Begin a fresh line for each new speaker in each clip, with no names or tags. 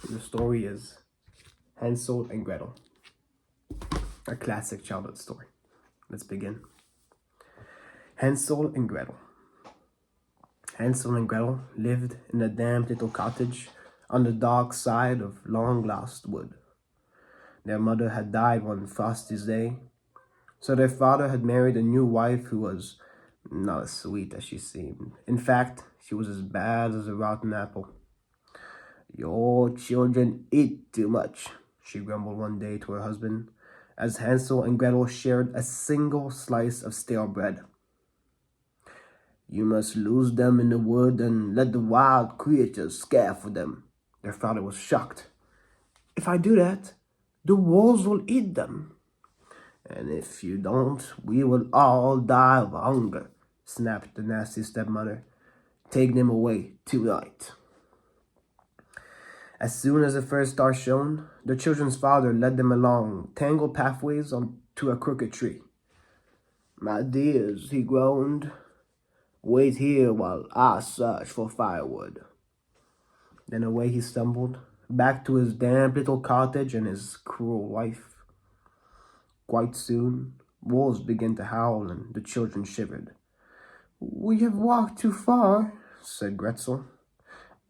The story is Hansel and Gretel, a classic childhood story. Let's begin. Hansel and Gretel. Hansel and Gretel lived in a damp little cottage on the dark side of long-lost wood. Their mother had died one frosty day, so their father had married a new wife who was not as sweet as she seemed. In fact, she was as bad as a rotten apple. "Your children eat too much," she grumbled one day to her husband, as Hansel and Gretel shared a single slice of stale bread. "You must lose them in the wood and let the wild creatures scare for them." Their father was shocked. "If I do that, the wolves will eat them." "And if you don't, we will all die of hunger," snapped the nasty stepmother. "Take them away tonight." As soon as the first star shone, the children's father led them along tangled pathways onto a crooked tree. "My dears," he groaned, "wait here while I search for firewood." Then away he stumbled, back to his damp little cottage and his cruel wife. Quite soon, wolves began to howl and the children shivered. "We have walked too far," said Gretel.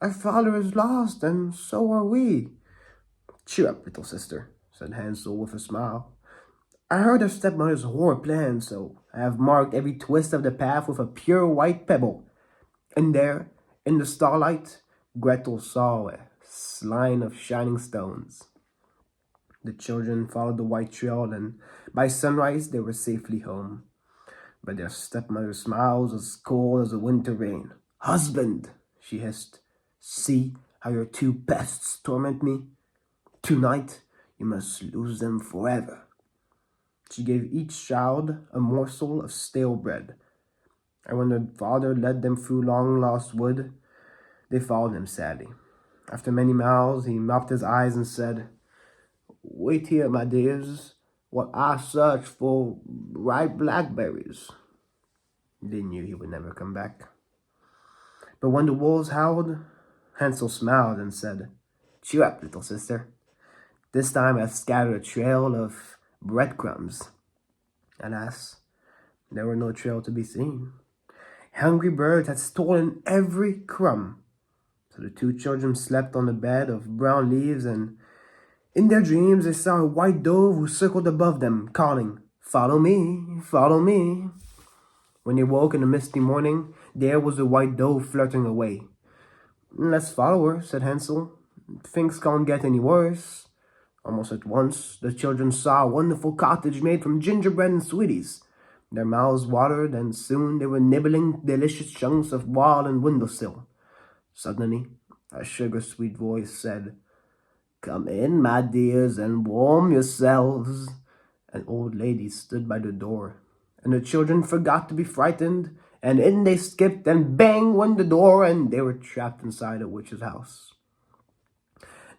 "Our father is lost, and so are we." "Cheer up, little sister," said Hansel with a smile. "I heard of stepmother's horrid plan, so I have marked every twist of the path with a pure white pebble." And there, in the starlight, Gretel saw a line of shining stones. The children followed the white trail, and by sunrise they were safely home. But their stepmother smile was as cold as a winter rain. "Husband," she hissed, "see how your two pests torment me? Tonight you must lose them forever." She gave each child a morsel of stale bread, and when the father led them through long-lost wood, they followed him sadly. After many miles, he mopped his eyes and said, "Wait here, my dears, while I search for ripe blackberries." They knew he would never come back. But when the wolves howled, Hansel smiled and said, "Cheer up, little sister. This time I've scattered a trail of breadcrumbs." Alas, there were no trail to be seen. Hungry birds had stolen every crumb. So the two children slept on a bed of brown leaves, and in their dreams they saw a white dove who circled above them, calling, "Follow me, follow me." When they woke in the misty morning, there was the white dove flirting away. "Let's follow her," said Hansel. "Things can't get any worse." Almost at once, the children saw a wonderful cottage made from gingerbread and sweeties. Their mouths watered, and soon they were nibbling delicious chunks of wall and windowsill. Suddenly, a sugar-sweet voice said, "Come in, my dears, and warm yourselves." An old lady stood by the door, and the children forgot to be frightened, and in they skipped, and bang went the door, and they were trapped inside a witch's house.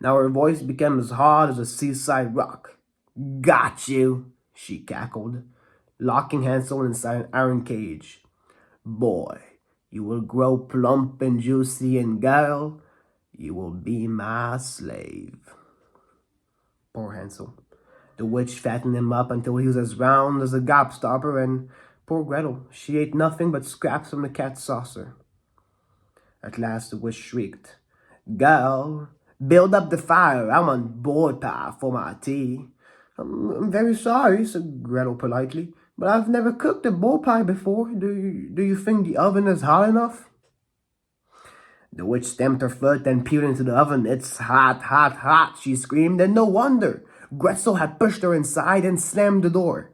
Now her voice became as hard as a seaside rock. "Got you," she cackled, locking Hansel inside an iron cage. "Boy, you will grow plump and juicy, and girl, you will be my slave." Poor Hansel. The witch fattened him up until he was as round as a gobstopper, and poor Gretel, she ate nothing but scraps from the cat's saucer. At last the witch shrieked, "Girl, build up the fire. I want boiled pie for my tea." I'm very sorry," said Gretel politely, "but I've never cooked a bull pie before. Do you think the oven is hot enough?" The witch stamped her foot and peered into the oven. "It's hot, hot, hot," she screamed, and no wonder. Gretel had pushed her inside and slammed the door.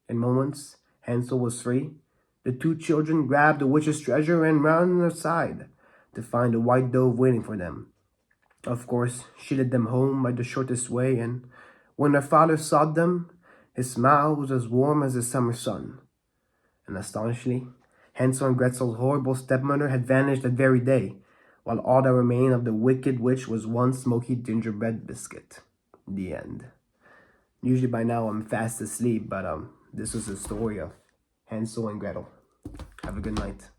In moments, Hansel was free. The two children grabbed the witch's treasure and ran aside to find the white dove waiting for them. Of course, she led them home by the shortest way, and when their father saw them, his smile was as warm as the summer sun. And astonishingly, Hansel and Gretel's horrible stepmother had vanished that very day, while all that remained of the wicked witch was one smoky gingerbread biscuit. The end. Usually by now I'm fast asleep, but this was the story of Hansel and Gretel. Have a good night.